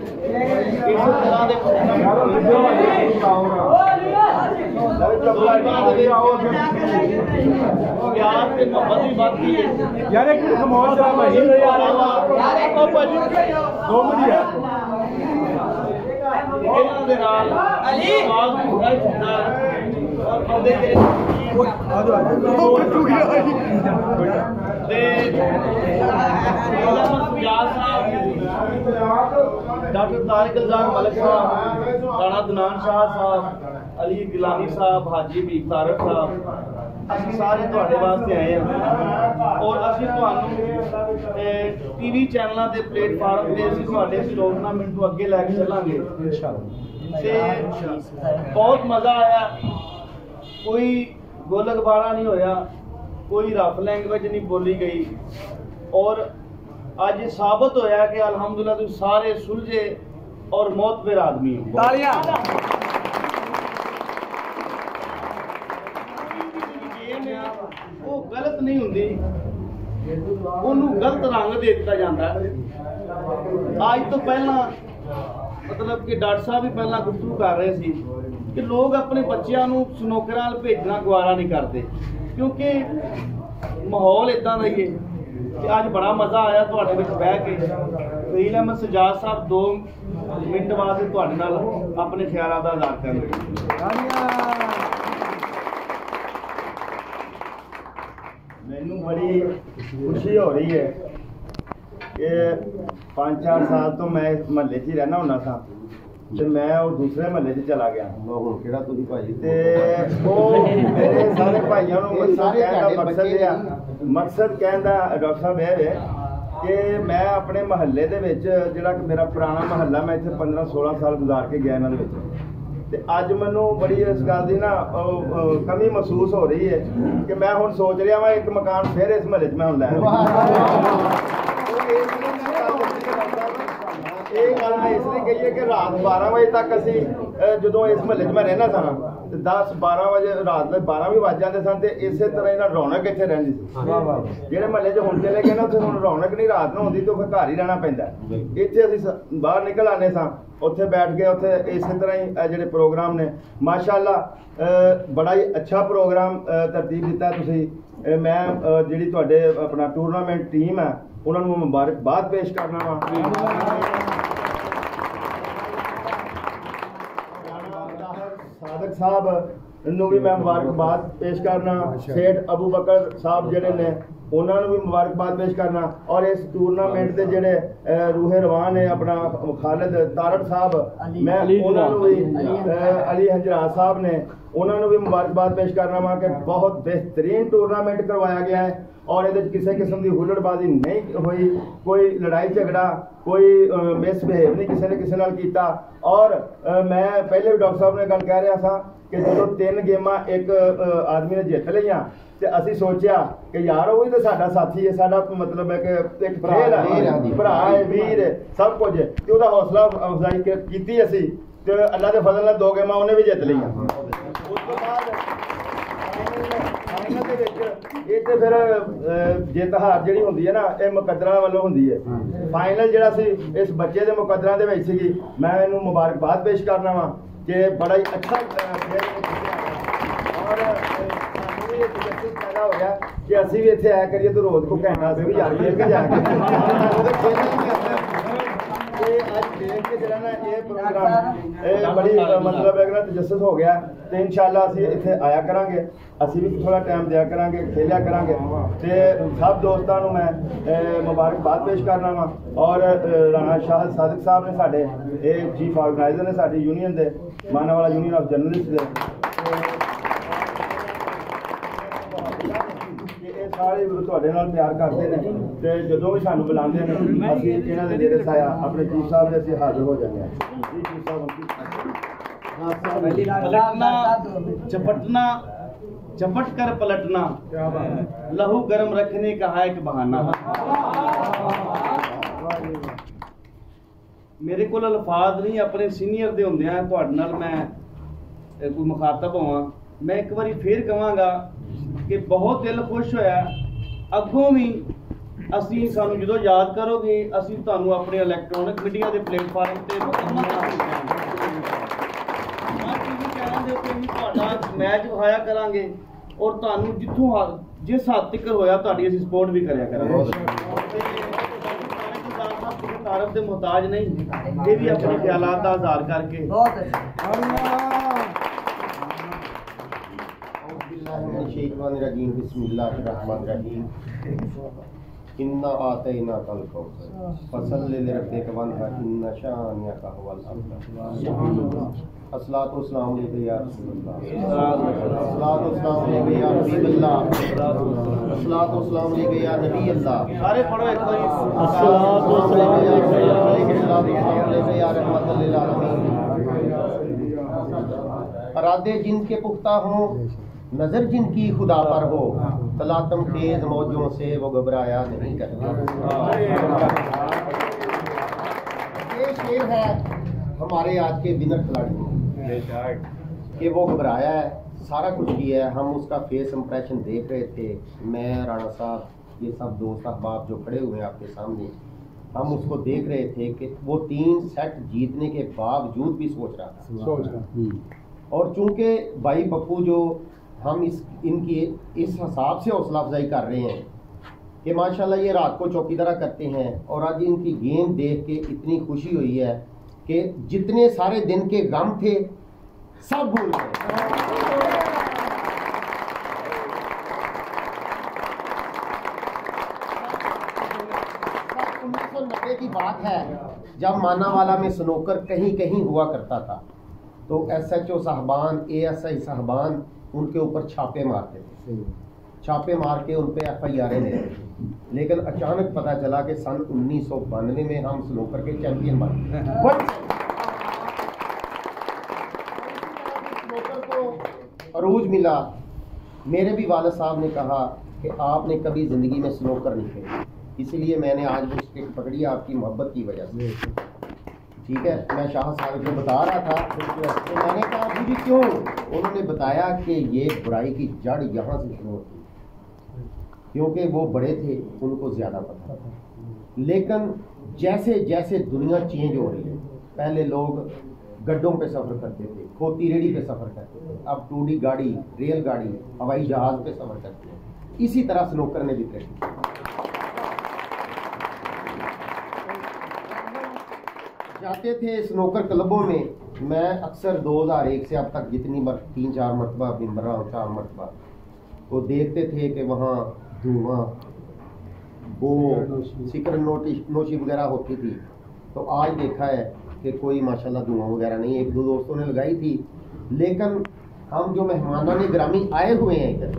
इस तरह के प्यार ते मोहब्बत भी बढ़ती है यार। एक खमोश जरा भाई, 2 मिनट यार। ਇਹਨਾਂ ਦੇ ਨਾਲ ਆਵਾਜ਼ ਹੁੰਦਾ ਹੁੰਦਾ ਔਰ ਬੰਦੇ ਦੇ डॉक्टर तारिक इल्जाम मलिक साहब, राणा दनान शाह साहब, अली गिलानी साहब, हाजी हबीब तारक साहब, ਅਸੀਂ ਸਾਰੇ ਤੁਹਾਡੇ ਵਾਸਤੇ ਆਏ ਹਾਂ ਔਰ ਅਸੀਂ ਤੁਹਾਨੂੰ ਟੀਵੀ ਚੈਨਲਾਂ ਦੇ ਪਲੇਟਫਾਰਮ ਤੇ ਅਸੀਂ ਤੁਹਾਡੇ ਇਸ ਟੂਰਨਾਮੈਂਟ ਨੂੰ ਅੱਗੇ ਲੈ ਕੇ ਚੱਲਾਂਗੇ ਇਨਸ਼ਾਅੱਲਾ। ਤੇ ਬਹੁਤ ਮਜ਼ਾ ਆਇਆ, ਕੋਈ ਗੋਲਗਬਾਰਾ ਨਹੀਂ ਹੋਇਆ, ਕੋਈ ਰਫ ਲੈਂਗੁਏਜ ਨਹੀਂ ਬੋਲੀ ਗਈ ਔਰ ਅੱਜ ਸਾਬਤ ਹੋਇਆ ਕਿ ਅਲਹਮਦੁਲਿल्लाह ਤੁਸੀਂ ਸਾਰੇ ਸੁਲਝੇ ਔਰ ਮੌਤਬਰ ਆਦਮੀ ਹੋ। ਤਾਲੀਆਂ। वो गलत नहीं होंगी, उन्होंने गलत रंग दे दिता जाता है। आज तो पहला मतलब कि डॉक्टर साहब भी पहला गुफ्तगू कर रहे थे कि लोग अपने बच्चों को स्नोकर नाल भेजना गवारा नहीं करते क्योंकि माहौल इदा का ही है कि अज बड़ा मज़ा आया तुहाडे विच बह के। फरील अहमद सजाद साहब 2 मिनट वास्ते तुहाडे नाल अपने ख्यालात दा इज़हार करेंगे। मैनू बड़ी खुशी हो रही है कि 5-4 साल तो मैं इस महल्ले च ही रहना होना था तो मैं वो दूसरे महल्ले च चला गया ते वो मेरे सारे भाइयों मकसद कहना डॉक्टर साहब यह है कि मैं अपने महल्ले दे विच जिहड़ा कि मेरा पुराना महल्ला मैं इत्थे 15-16 साल गुजार के गया इन्हां दे विच ते अज मैनू बड़ी इस गल की ना कमी महसूस हो रही है कि मैं हुण सोच रहा वां एक मकान फिर इस महल्ले मैं हुण लै ये गल मैं इसलिए कही है कि रात 12 बजे तक असी जो इस महल्ले मैं रहना था 10-12 बजे रात के 12 भी वज जाते सन तो इस तरह इन्हें रौनक इतने रही जो महल्ले हुण चले गए ना उत्थे हुण रौनक नहीं रात नूं होंदी तो फिर घर ही रहना पैंदा। इत्थे असीं बाहर निकल आने सां उत्थे बैठ के उत्थे इस तरह ही जिहड़े प्रोग्राम ने माशाअल्लाह बड़ा ही अच्छा प्रोग्राम तरतीब दिता तुसीं। मैं जिहड़ी तुहाडे अपना टूरनामेंट टीम है उन्होंने मुबारकबाद पेश करना वा। सादक साहब नूं भी मैं मुबारकबाद पेश करना, सेठ अबू बकर साहब जिहड़े ने उन्होंने भी मुबारकबाद पेश करना और इस टूरनामेंट के जिहड़े रूहे रवान है अपना खालिद तारड़ साहब मैं उन्होंने भी अली हंजरात साहब ने उन्होंने भी मुबारकबाद पेश करना वा कि बहुत बेहतरीन टूरनामेंट करवाया गया है और ये किसी किस्म की हुल्लड़बाजी नहीं हुई, कोई लड़ाई झगड़ा कोई मिसबिहेव नहीं किसी ने किसी नाल कीता। और मैं पहले भी डॉक्टर साहब ने गल कह रहा था कि जो 3 गेमां एक आदमी ने जित लिया तो असी सोचा कि यार वही तो साडा साथी है, साडा मतलब है कि एक खेल है, भरा है, वीर है, सब कुछ है तो उसका हौसला अफजाई की असी तो अल्लाह के फजल नाल 2 गेमां उन्हें भी जित लिया। उस तो बाद ये तो फिर जित हार जी होंगी है ना ये मुकद्दरां वालों होंगी है। फाइनल जिहड़ा सी इस बच्चे के मुकद्दरां दे विच सी मैं इहनूं मुबारकबाद पेश करना वा कि बड़ा ही अच्छा और पैदा हो गया कि असी भी इत्थे आया करिए तो रोज को घंटा असीं भी यार खेल के जाके बड़ी मतलब है तजस्सुस हो गया तो इंशाअल्लाह असीं इत्थे आया करांगे, असीं भी थोड़ा टाइम दिया करांगे, खेलिया करांगे ते सब दोस्तों को मैं मुबारकबाद पेश करना वा। और राणा शाह सादिक साहब ने साडे चीफ ऑर्गेनाइजर ने साडी यूनियन दे मानावाला यूनियन ऑफ जर्नलिस्ट दे सारे तुहाडे नाल प्यार करते हैं तो जो भी सानू बुलाते हैं असीं इन्हां दे नेड़े साया अपने चीफ साहब दे असीं हाजिर हो जाते हैं। पलटना चपटना चपट कर पलटना लहू गर्म रखने का है एक बहाना। मेरे को अल्फाज नहीं अपने सीनियर दे होंदे तुहाडे नाल मैं कोई मुखातब होवां मैं एक बारी फिर कहांगा कि बहुत दिल खुश होया अगों भी ਅਸੀਂ ਸਾਨੂੰ ਜਦੋਂ ਯਾਦ ਕਰੋਗੇ ਅਸੀਂ ਤੁਹਾਨੂੰ ਆਪਣੇ ਇਲੈਕਟ੍ਰੋਨਿਕ ਮੀਡੀਆ ਦੇ ਪਲੇਟਫਾਰਮ ਤੇ ਮੁਕੰਮਲ ਟੀਵੀ ਚੈਨਲ ਦੇ ਉੱਤੇ ਵੀ ਤੁਹਾਡਾ ਮੈਚ ਵਿਖਾਇਆ ਕਰਾਂਗੇ ਔਰ ਤੁਹਾਨੂੰ ਜਿੱਥੋਂ ਜਿਸ ਹੱਦ ਤੱਕ ਹੋਇਆ ਤੁਹਾਡੀ ਅਸੀਂ ਸਪੋਰਟ ਵੀ ਕਰਿਆ ਕਰਾਂਗੇ। ਤਾਰਫ ਦੇ ਮੁਹਤਾਜ ਨਹੀਂ, ਇਹ ਵੀ ਆਪਣੇ ਖਿਆਲਾਤ ਦਾ ਇਜ਼ਹਾਰ ਕਰਕੇ बिस्मिल्लाहिर्रहमानिर्रहीम इन्ना आतैना कल कौसर फसल्लि लिरब्बिका वन्हर इन्ना शानिअका हुवल अबतर। अस्सलातु वस्सलामु अलैका या रसूलल्लाह, अस्सलातु वस्सलामु अलैका या हबीबल्लाह, अस्सलातु वस्सलामु अलैका या नबीयल्लाह। सारे पढ़ो एक बार। अस्सलातु वस्सलामु अलैका या रहमतल लिल आलमीन। इरादे जिनके पुख्ता हों, नजर जिनकी खुदा पर हो, तलातम तेज मौजों से वो घबराया नहीं करते। ये शेर है हमारे आज के विनर खिलाड़ी कि वो घबराया है, सारा कुछ किया है। हम उसका फेस इंप्रेशन देख रहे थे, मैं, राणा साहब, ये सब दोस्त अहबाब जो खड़े हुए हैं आपके सामने, हम उसको देख रहे थे कि वो 3 सेट जीतने के बावजूद भी सोच रहा था। और चूंकि भाई पप्पू जो हम इनकी इस हिसाब से हौसला अफजाई कर रहे हैं कि माशाल्लाह ये रात को चौकीदारा करते हैं, और आज इनकी गेम देख के इतनी खुशी हुई है कि जितने सारे दिन के गम थे सब भूल गए। 1990 की बात है जब मानावाला में स्नोकर कहीं कहीं हुआ करता था, तो SHO साहबान, ASI साहबान उनके ऊपर छापे मारते थे, छापे मार के उन पे FIR लेते थे। लेकिन अचानक पता चला कि सन 1992 में हम स्नोकर के चैंपियन बने। स्नोकर को अरूज मिला। मेरे भी वालिद साहब ने कहा कि आपने कभी ज़िंदगी में स्नोकर नहीं खेली, इसलिए मैंने आज वो स्टिक पकड़ी आपकी मोहब्बत की वजह से। ठीक है, मैं शाह साहब को बता रहा था तो मैंने कहा जी क्यों? उन्होंने बताया कि ये बुराई की जड़ यहाँ से शुरू होती है, क्योंकि वो बड़े थे, उनको ज़्यादा पता था। लेकिन जैसे जैसे दुनिया चेंज हो रही है, पहले लोग गड्ढों पे सफ़र करते थे, खोती रेडी पे सफ़र करते थे, अब 2D गाड़ी, रेलगाड़ी, हवाई जहाज़ पे सफ़र करते हैं। इसी तरह स्नोकर ने भी तरक्की। जाते थे स्नोकर क्लबों में, मैं अक्सर 2001 से अब तक जितनी 3-4 मरतबा मिंबर रहा हूँ, 4 मरतबा, तो देखते थे कि वहाँ धुआं, वो सिकर नोशी वगैरह होती थी। तो आज देखा है कि कोई माशाल्लाह धुआं वगैरह नहीं। 1-2 दोस्तों ने लगाई थी, लेकिन हम जो मेहमानाने ग्रामी आए हुए हैं इधर,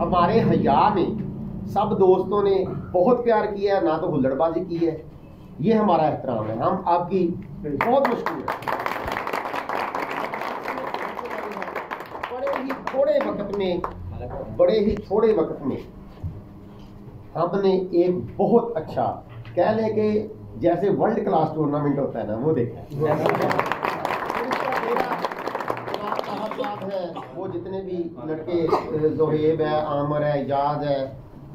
हमारे हया में सब दोस्तों ने बहुत प्यार किया है, ना तो हुल्लड़बाजी की है। ये हमारा एहतराम है, हम आपकी बहुत मशहूर है। बड़े ही थोड़े वक्त में हमने एक बहुत अच्छा, कह लें कि जैसे वर्ल्ड क्लास टूर्नामेंट होता है ना, वो देखा है। वो जितने भी लड़के, ज़ोहेब है, आमर है, इजाज है,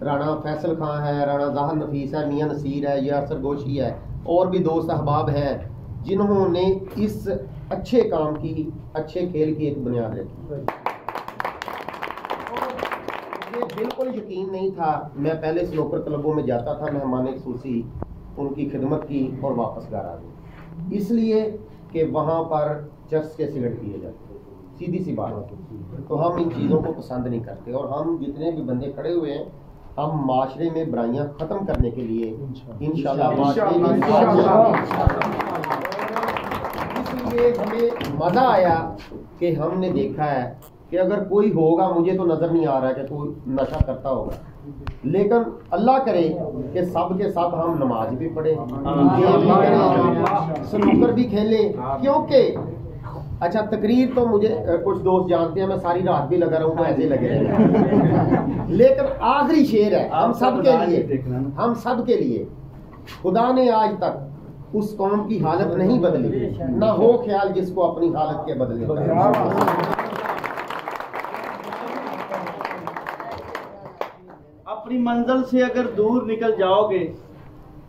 राणा फैसल खान है, राणा ज़ाहर नफीस है, मियां नसीर है, यासर गोशी है, और भी दोस्त अहबाब हैं जिन्होंने इस अच्छे काम की, अच्छे खेल की एक बुनियाद रखी। मुझे बिल्कुल यकीन नहीं था, मैं पहले स्नोकर क्लबों में जाता था, मेहमान खुसूसी, उनकी खिदमत की और वापस घर आ गई, इसलिए कि वहाँ पर चर्च के सिगरेट पिए जाते, सीधी सी बात। तो हम इन चीज़ों को पसंद नहीं करते, और हम जितने भी बंदे खड़े हुए हैं, हम माशरे में बुराइयां ख़त्म करने के लिए इंशाल्लाह इसलिए हमें मज़ा आया कि हमने देखा है कि अगर कोई होगा, मुझे तो नज़र नहीं आ रहा है कि कोई नशा करता होगा, लेकिन अल्लाह करे कि सब के सब हम नमाज भी पढ़े, गेम भी करें, स्नूकर भी खेलें। क्योंकि अच्छा, तकरीर तो मुझे कुछ दोस्त जानते हैं, मैं सारी रात भी लगा रहूँगा, ऐसे लगे रहेगा। लेकिन आखिरी शेर है हम सब के लिए, हम सब के लिए। खुदा ने आज तक उस कौम की हालत नहीं बदली, ना हो ख्याल जिसको अपनी हालत के बदले। अपनी मंजिल से अगर दूर निकल जाओगे,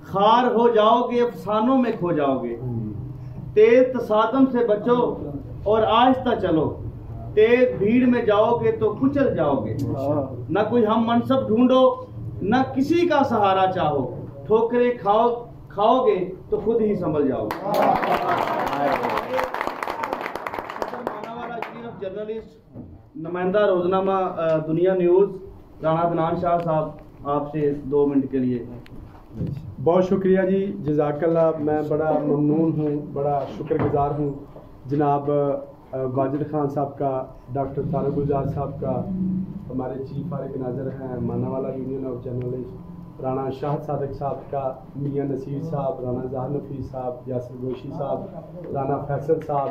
खार हो जाओगे, अफसानों में खो जाओगे। तेज तसादम से बचो और आहिस्ता चलो, तेज भीड़ में जाओगे तो कुचल जाओगे। न कोई हम मनसब ढूंढो, न किसी का सहारा चाहो, ठोकरें खाओगे तो खुद ही संभल जाओगे। जर्नलिस्ट, नुमाइंदा रोजनामा दुनिया न्यूज़, राणा अदनान शाह साहब, आपसे 2 मिनट के लिए। बहुत शुक्रिया जी, जज़ाकल्लाह। मैं बड़ा ममनून हूँ, बड़ा शुक्रगुजार हूँ जनाब वाजिद खान साहब का, डॉक्टर तारक गुलजार साहब का, हमारे चीफ फारिक नाजर हैं Manawala union of journalist, Rana Shah Sadiq साहब का, मियाँ नसीर साहब, राणा जहार नफीस साहब, यासिर गोशी साहब, राणा फैसल साहब,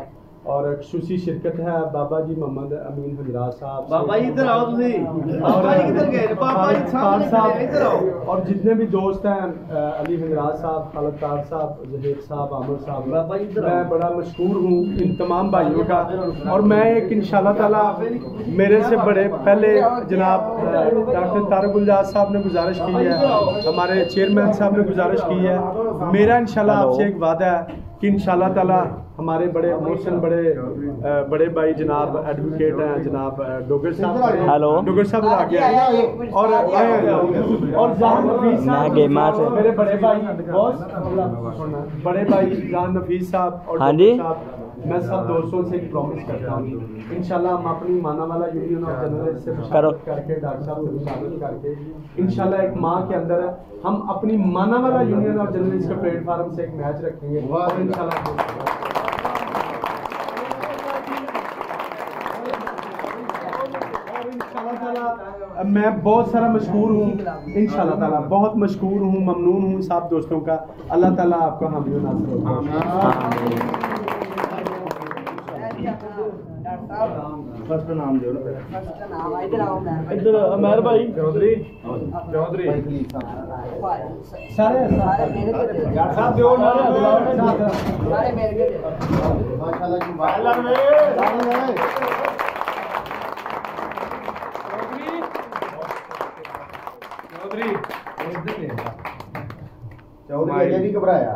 और खुसूसी शिरकत है बाबा जी मोहम्मद अमीन हजरात साहब। बाबा जी इधर आओ, बाबा जी किधर गए? बाबा जी साहब इधर आओ। और जितने भी दोस्त हैं, अली हजरात साहब, खालिद तार साहब, जहीर साहब, आमिर साहब, बाबा जी इधर मैं बड़ा मशकूर हूँ इन तमाम भाइयों का। और मैं एक इंशाल्लाह ताला मेरे से बड़े पहले जनाब डॉक्टर तारक गुलजार साहब ने गुजारिश की है, हमारे चेयरमैन साहब ने गुजारिश की है, मेरा इंशाल्लाह आपसे एक वादा है कि इंशाल्लाह ताला हमारे बड़े मोहसिन बड़े भाई जनाब एडवोकेट हैं, जनाब डोगर साहब, हेलो डोगर साहब आ गया, और जान नफीस साहब, मेरे बड़े भाई बॉस, बड़े भाई जान नफीस साहब और डोगर साहब, मैं सब दोस्तों से एक प्रॉमिस करता हूँ इंशाल्लाह हम अपनी मानावाला यूनियन ऑफ जर्नलिस्ट से मुशावरत करके, डॉक्टर साहब से मुशावरत करके इंशाल्लाह एक माह के अंदर हम अपनी मानावाला यूनियन ऑफ जर्नलिस्ट के प्लेटफार्म से एक मैच रखेंगे और इंशाल्लाह मैं बहुत सारा मशहूर हूँ इंशाल्लाह ताला, बहुत मशहूर हूँ, ममनून हूँ सब दोस्तों का। अल्लाह ताला आपका हामी नासिर हो। फर्स्ट नाम दो ना, इधर अमर भाई चौधरी सारे साहब दो ना, माशाल्लाह जी, चौधरी ये भी घबराया।